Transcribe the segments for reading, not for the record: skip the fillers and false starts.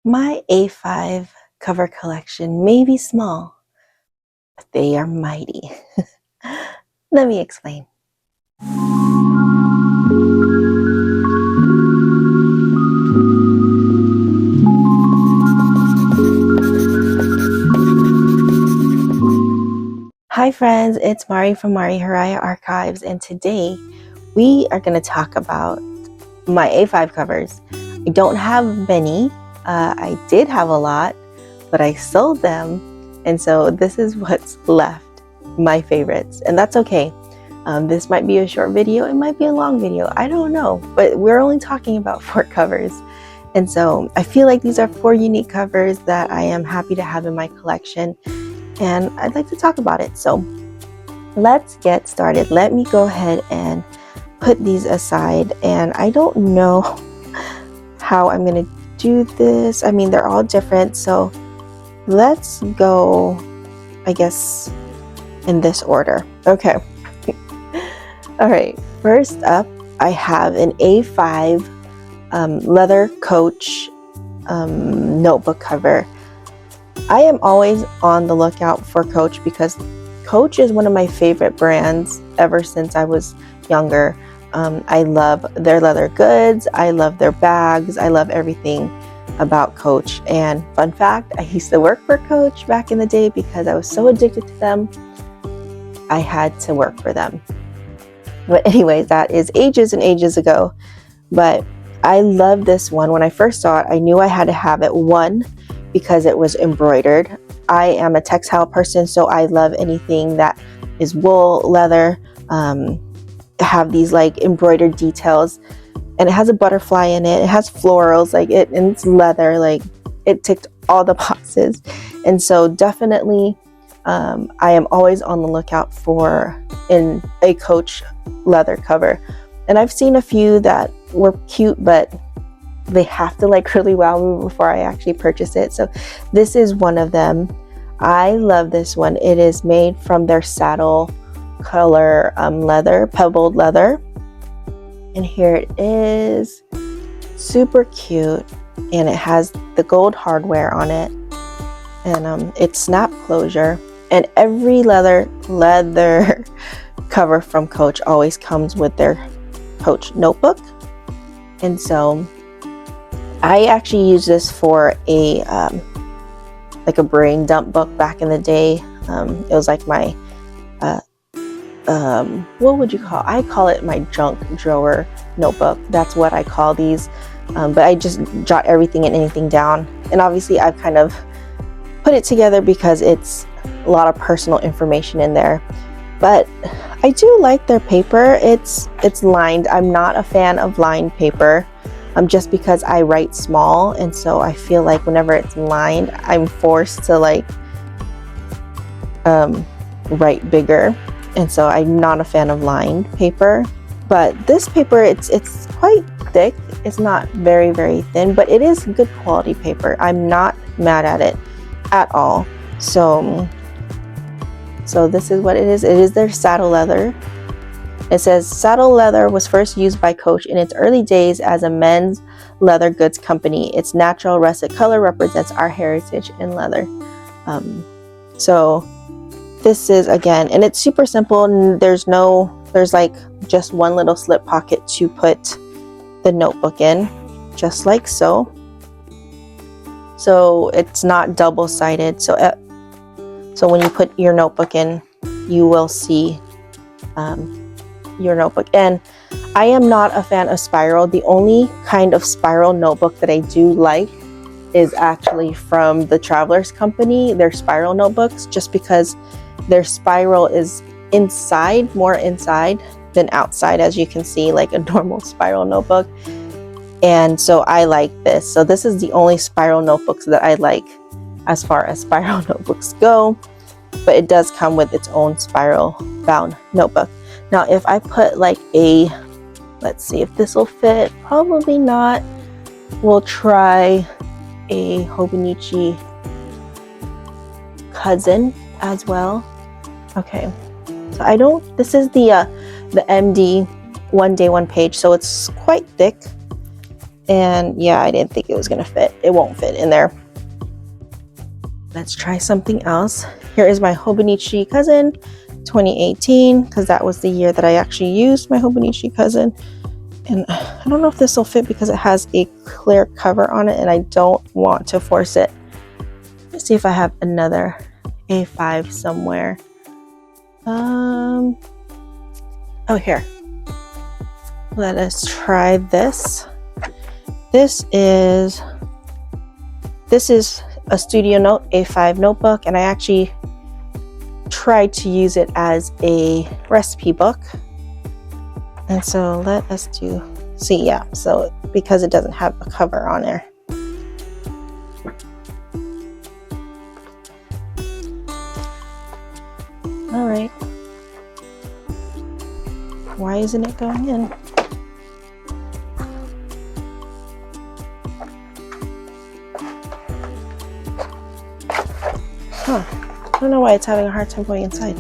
My A5 cover collection may be small, but they are mighty. Let me explain. Hi friends, it's Mari from Mari Haraya Archives, and today we are going to talk about my A5 covers. I don't have many. I did have a lot, but I sold them, and so this is what's left, my favorites, and that's okay. This might be a short video, it might be a long video, I don't know, but we're only talking about 4 covers. And so I feel like these are 4 unique covers that I am happy to have in my collection, and I'd like to talk about it. So let's get started. Let me go ahead and put these aside, and I don't know how I'm gonna do this. I mean, they're all different, so let's go, I guess, in this order. Okay. All right, first up I have an A5 leather Coach notebook cover. I am always on the lookout for Coach because Coach is one of my favorite brands ever since I was younger. I love their leather goods, I love their bags, I love everything about Coach. And fun fact, I used to work for Coach back in the day because I was so addicted to them, I had to work for them. But anyways, that is ages and ages ago. But I love this one. When I first saw it, I knew I had to have it. One, because it was embroidered. I am a textile person, so I love anything that is wool, leather, have these like embroidered details, and it has a butterfly in it. It has florals, like it, and it's leather. Like it ticked all the boxes, and so definitely, I am always on the lookout for in a Coach leather cover. And I've seen a few that were cute, but they have to like really wow me before I actually purchase it. So this is one of them. I love this one. It is made from their saddle color leather, pebbled leather, and here it is. Super cute, and it has the gold hardware on it, and it's snap closure. And every leather cover from Coach always comes with their Coach notebook. And so I actually used this for a like a brain dump book back in the day. It was like my what would you I call it my junk drawer notebook. That's what I call these. But I just jot everything and anything down, and obviously I've kind of put it together because it's a lot of personal information in there. But I do like their paper. It's lined. I'm not a fan of lined paper, just because I write small, and so I feel like whenever it's lined, I'm forced to like write bigger, and so I'm not a fan of lined paper. But this paper, it's quite thick. It's not very, very thin, but it is good quality paper. I'm not mad at it at all. So this is what it is. It is their saddle leather. It says, saddle leather was first used by Coach in its early days as a men's leather goods company. Its natural russet color represents our heritage in leather. So this is, again, and it's super simple. There's like just one little slip pocket to put the notebook in, just like so. So it's not double-sided. So when you put your notebook in, you will see your notebook. And I am not a fan of spiral. The only kind of spiral notebook that I do like is actually from the Travelers Company, their spiral notebooks, just because their spiral is inside, more inside than outside, as you can see, like a normal spiral notebook. And so I like this. So this is the only spiral notebooks that I like as far as spiral notebooks go, but it does come with its own spiral bound notebook. Now if I put like a, let's see if this will fit, probably not. We'll try a Hobonichi cousin as well. Okay, so this is the MD one day one page, so it's quite thick. And yeah, I didn't think it was gonna fit. It won't fit in there. Let's try something else. Here is my Hobonichi Cousin 2018, because that was the year that I actually used my Hobonichi Cousin. And I don't know if this will fit because it has a clear cover on it and I don't want to force it. Let's see if I have another A5 somewhere. Oh, here. Let us try this. This is a Studio Note A5 notebook, and I actually tried to use it as a recipe book. And so let us see, yeah, so because it doesn't have a cover on there. All right. Why isn't it going in? Huh. I don't know why it's having a hard time going inside.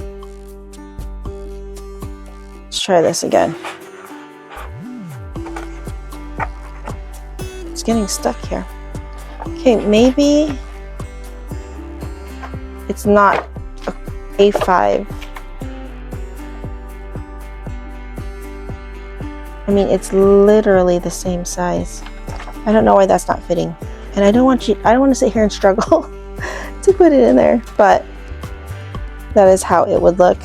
Let's try this again. It's getting stuck here. Okay, maybe it's not A5. I mean, it's literally the same size. I don't know why that's not fitting. And I don't want to sit here and struggle to put it in there, but that is how it would look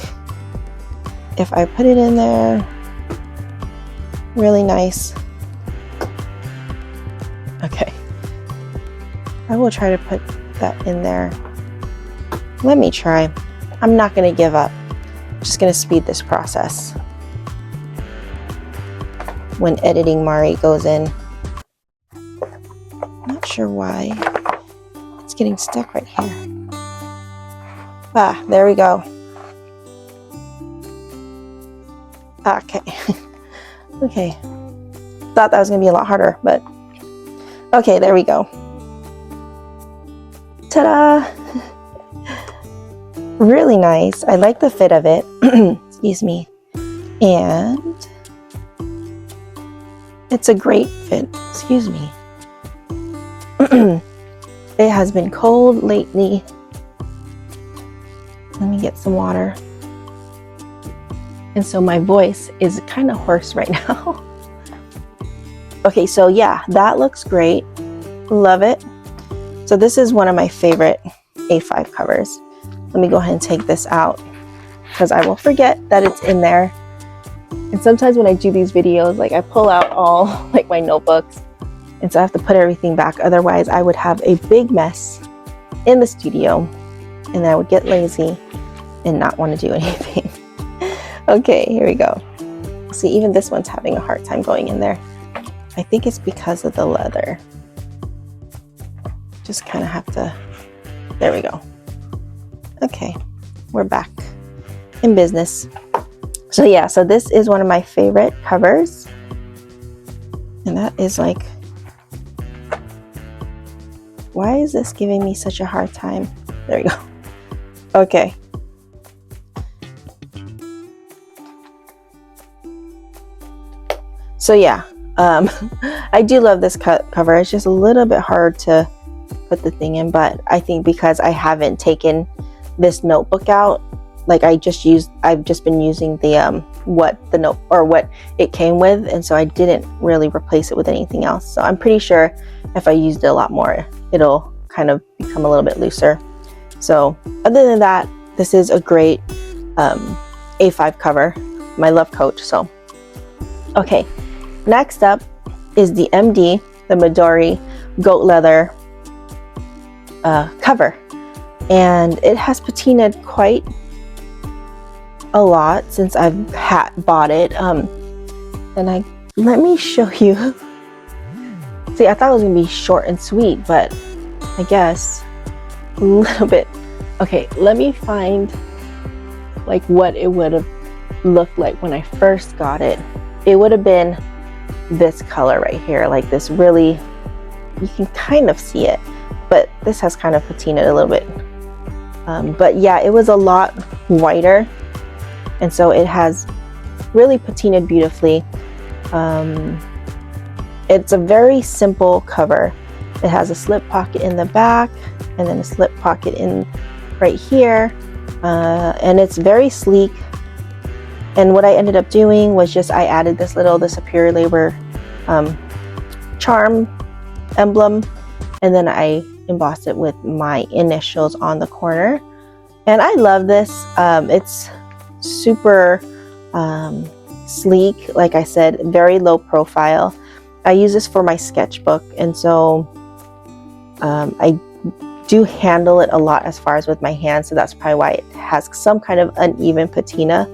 if I put it in there. Really nice. Okay. I will try to put that in there. Let me try. I'm not going to give up. I'm just going to speed this process. When editing, Mari goes in. Not sure why. It's getting stuck right here. Ah, there we go. Okay. Okay. Thought that was going to be a lot harder, but okay, there we go. Ta-da! Really nice. I like the fit of it. Excuse me. And it's a great fit. Excuse me. It has been cold lately. Let me get some water. And so my voice is kind of hoarse right now. Okay, so yeah, that looks great. Love it. So this is one of my favorite A5 covers. Let me go ahead and take this out because I will forget that it's in there. And sometimes when I do these videos, like I pull out all like my notebooks, and so I have to put everything back. Otherwise I would have a big mess in the studio and I would get lazy and not want to do anything. Okay, here we go. See, even this one's having a hard time going in there. I think it's because of the leather. Just kind of have to, there we go. Okay, we're back in business. So yeah, so this is one of my favorite covers. And that is like, why is this giving me such a hard time? There we go. Okay. So yeah, I do love this cover. It's just a little bit hard to put the thing in, but I think because I haven't taken this notebook out, like I've just been using the what it came with, and so I didn't really replace it with anything else. So I'm pretty sure if I used it a lot more, it'll kind of become a little bit looser. So other than that, this is a great A5 cover, my love coach. So okay, next up is the MD, the Midori goat leather cover, and it has patinaed quite a lot since I've bought it. And let me show you. See, I thought it was gonna be short and sweet, but I guess a little bit. Okay, let me find like what it would have looked like when I first got it. It would have been this color right here, like this really, you can kind of see it, but this has kind of patinaed a little bit. But yeah, it was a lot whiter, and so it has really patinaed beautifully. It's a very simple cover. It has a slip pocket in the back and then a slip pocket in right here, and it's very sleek. And what I ended up doing was just I added the Superior Labor charm emblem, and then I embossed it with my initials on the corner. And I love this. It's super sleek, like I said, very low profile. I use this for my sketchbook, and so I do handle it a lot as far as with my hands, so that's probably why it has some kind of uneven patina.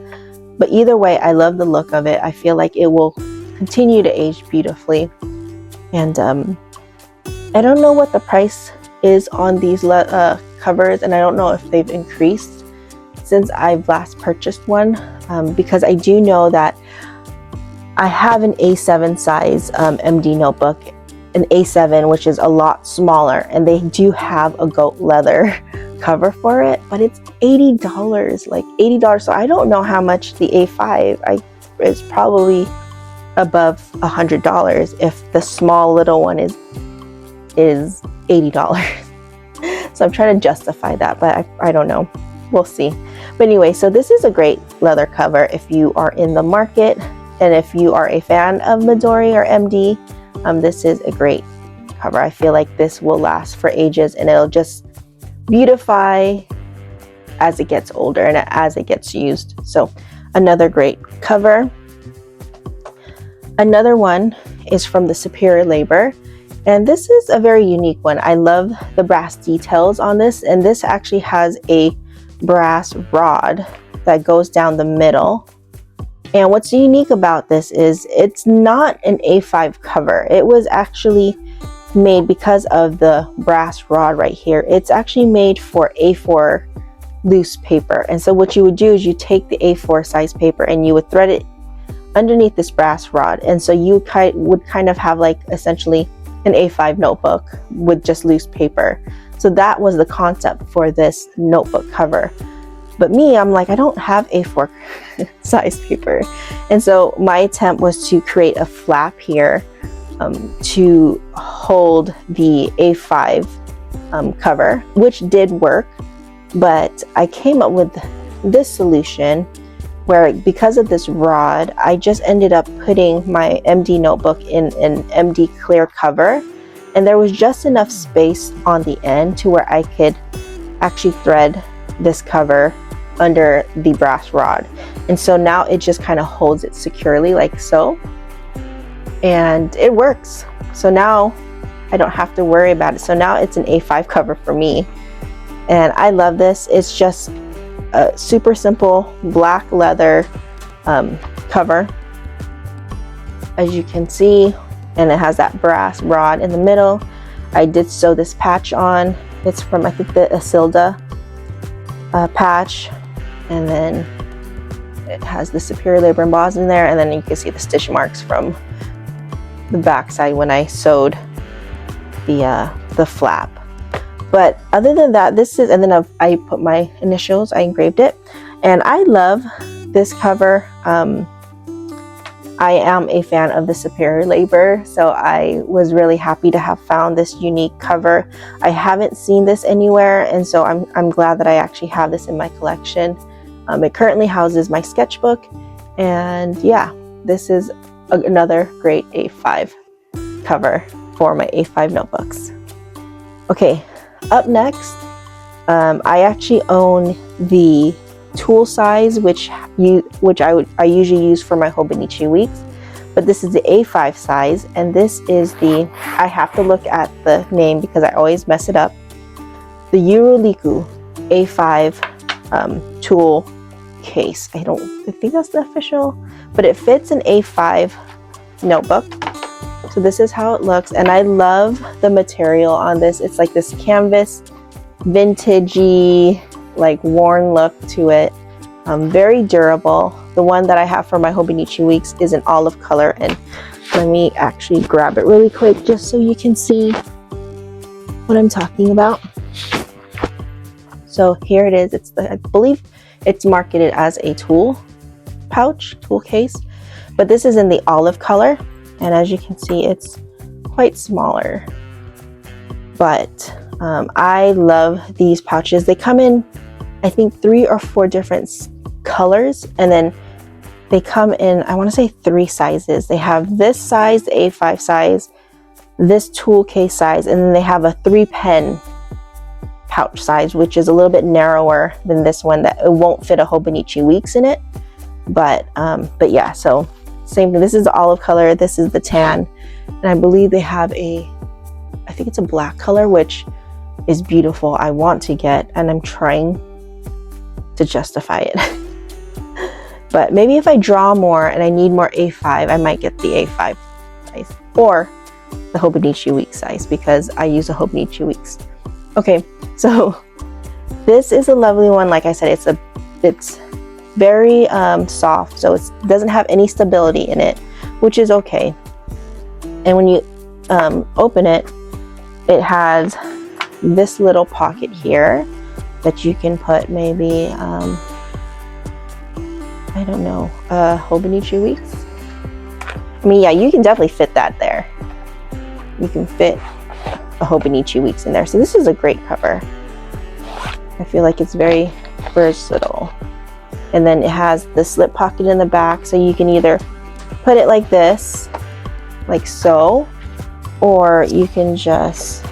But either way, I love the look of it. I feel like it will continue to age beautifully. And I don't know what the price is on these covers, and I don't know if they've increased since I've last purchased one, because I do know that I have an A7 size MD notebook, an A7, which is a lot smaller, and they do have a goat leather cover for it, but it's $80, like $80. So I don't know how much the A5 is, probably above $100 if the small little one is $80. So I'm trying to justify that, but I don't know. We'll see. But anyway, so this is a great leather cover if you are in the market, and if you are a fan of Midori or MD, this is a great cover. I feel like this will last for ages, and it'll just beautify as it gets older and as it gets used. So another great cover. Another one is from the Superior Labor, and this is a very unique one. I love the brass details on this, and this actually has a brass rod that goes down the middle. And what's unique about this is it's not an A5 cover. It was actually made because of the brass rod right here. It's actually made for A4 loose paper. And so what you would do is you take the A4 size paper and you would thread it underneath this brass rod. And so you would kind of have like essentially an A5 notebook with just loose paper. So that was the concept for this notebook cover. But me, I'm like, I don't have A4 size paper. And so my attempt was to create a flap here to hold the A5 cover, which did work. But I came up with this solution where, because of this rod, I just ended up putting my MD notebook in an MD clear cover. And there was just enough space on the end to where I could actually thread this cover under the brass rod. And so now it just kind of holds it securely like so. And it works. So now I don't have to worry about it. So now it's an A5 cover for me. And I love this. It's just a super simple black leather cover, as you can see, and it has that brass rod in the middle. I did sew this patch on. It's from, I think, the Isilda patch, and then it has the Superior Labor embossed in there, and then you can see the stitch marks from the back side when I sewed the flap. But other than that, this is, and then I put my initials, I engraved it, and I love this cover. I am a fan of the Superior Labor, so I was really happy to have found this unique cover. I haven't seen this anywhere, and so I'm glad that I actually have this in my collection. It currently houses my sketchbook, and yeah, this is another great A5 cover for my A5 notebooks. Okay, up next, I actually own the tool size, which I usually use for my Hobonichi weeks, but this is the A5 size, and this is the, I have to look at the name because I always mess it up, the YURULIKU A5 tool case. I think that's the official, but it fits an A5 notebook. So this is how it looks, and I love the material on this. It's like this canvas, vintagey, like worn look to it. Very durable. The one that I have for my Hobonichi weeks is an olive color, and let me actually grab it really quick just so you can see what I'm talking about. So here it is. I believe it's marketed as a tool pouch, tool case, but this is in the olive color, and as you can see, it's quite smaller. But I love these pouches. They come in, I think, 3 or 4 different colors, and then they come in, I want to say 3 sizes. They have this size, the A5 size, this tool case size, and then they have a 3 pen pouch size, which is a little bit narrower than this one, that it won't fit a Hobonichi Weeks in it. But yeah, so same thing. This is the olive color, this is the tan, and I believe they have I think it's a black color, which is beautiful. I want to get, and I'm trying to justify it. But maybe if I draw more and I need more A5, I might get the A5 size or the Hobonichi Weeks size, because I use a Hobonichi Weeks. Okay, so this is a lovely one. Like I said, it's very soft, so it doesn't have any stability in it, which is okay. And when you open it, it has this little pocket here that you can put maybe I don't know, Hobonichi Weeks. I mean, yeah, you can definitely fit that there. You can fit a Hobonichi Weeks in there. So this is a great cover. I feel like it's very versatile. And then it has the slip pocket in the back, so you can either put it like this, like so, or you can just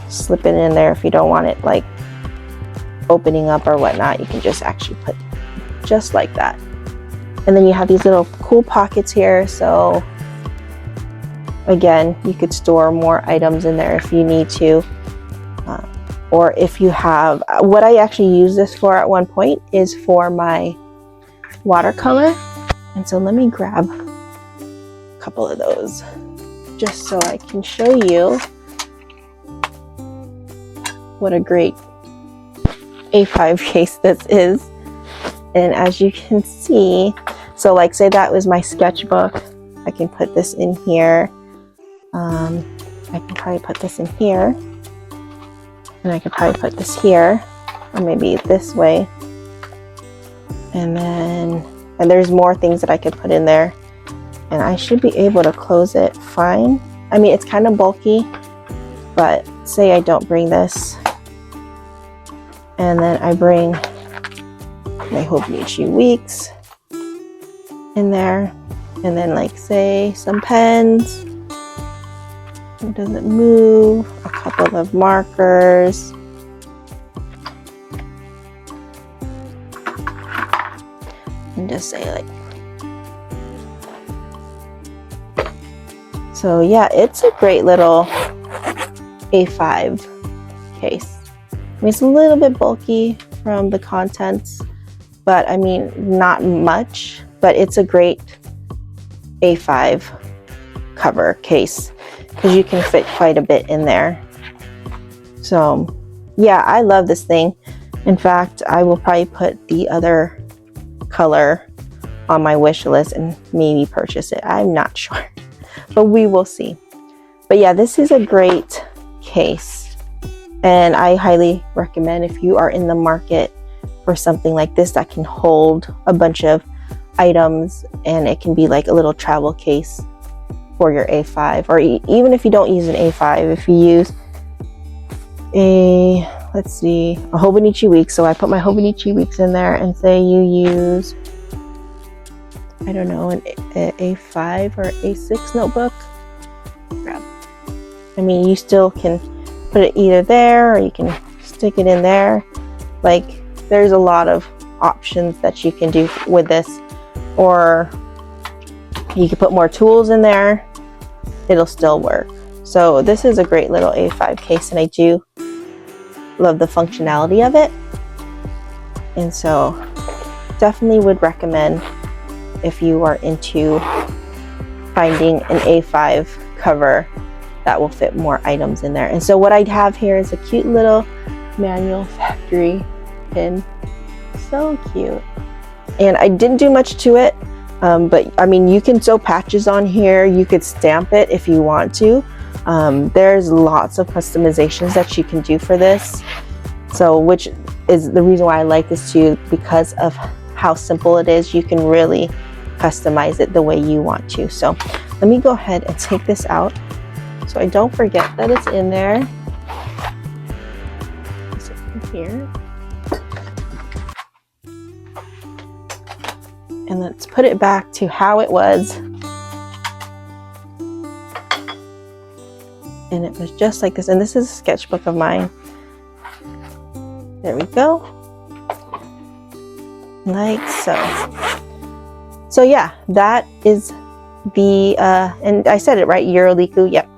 slip it in there if you don't want it like opening up or whatnot. You can just actually put just like that. And then you have these little cool pockets here, so again, you could store more items in there if you need to, or if you have, what I actually use this for at one point is for my watercolor. And so let me grab a couple of those just so I can show you what a great A5 case this is. And as you can see, so like say that was my sketchbook, I can put this in here. I can probably put this in here, and I could probably put this here, or maybe this way. And there's more things that I could put in there, and I should be able to close it fine. I mean, it's kind of bulky, but say I don't bring this, and then I bring my Hobonichi Weeks in there, and then like say some pens, it doesn't move, a couple of markers, and just say like, so yeah, it's a great little A5 case. I mean, it's a little bit bulky from the contents, but I mean, not much, but it's a great A5 cover case because you can fit quite a bit in there. So yeah, I love this thing. In fact, I will probably put the other color on my wish list and maybe purchase it. I'm not sure, but we will see. But yeah, this is a great case, and I highly recommend if you are in the market for something like this that can hold a bunch of items, and it can be like a little travel case for your A5, or even if you don't use an A5, if you use a, let's see, a Hobonichi Weeks. So I put my Hobonichi Weeks in there, and say you use, I don't know, an A5 or A6 notebook. I mean, you still can put it either there, or you can stick it in there. Like, there's a lot of options that you can do with this, or you can put more tools in there, it'll still work. So this is a great little A5 case, and I do love the functionality of it. And so definitely would recommend if you are into finding an A5 cover that will fit more items in there. And so what I have here is a cute little manual factory pin. So cute. And I didn't do much to it, but I mean, you can sew patches on here. You could stamp it if you want to. There's lots of customizations that you can do for this. So, which is the reason why I like this too, because of how simple it is. You can really customize it the way you want to. So let me go ahead and take this out so I don't forget that it's in there. Place it in here. And let's put it back to how it was. And it was just like this. And this is a sketchbook of mine. There we go. Like so. So yeah, that is the, and I said it right, YURULIKU. Yep.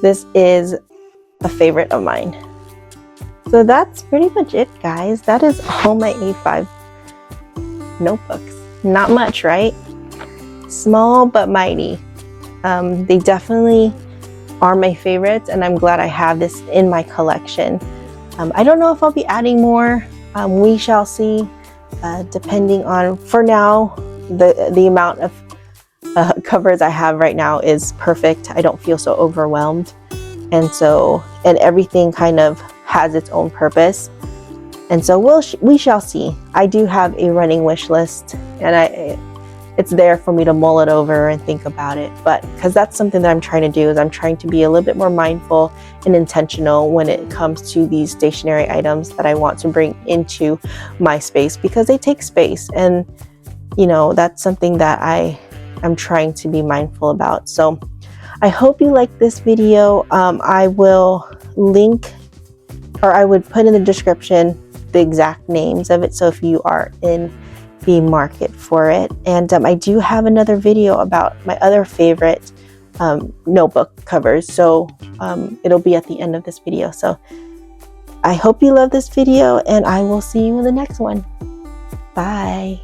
This is a favorite of mine. So that's pretty much it, guys. That is all my A5 notebooks. Not much, right? Small but mighty. They definitely are my favorites, and I'm glad I have this in my collection. I don't know if I'll be adding more. We shall see, depending on, for now, the amount of covers I have right now is perfect. I don't feel so overwhelmed. And everything kind of has its own purpose. And so we shall see. I do have a running wish list, and it's there for me to mull it over and think about it. But because that's something that I'm trying to do, is I'm trying to be a little bit more mindful and intentional when it comes to these stationary items that I want to bring into my space, because they take space. And, you know, that's something that I'm trying to be mindful about. So I hope you like this video. I will link, or I would put in the description the exact names of it, so if you are in the market for it. And I do have another video about my other favorite notebook covers, so it'll be at the end of this video. So I hope you love this video, and I will see you in the next one. Bye.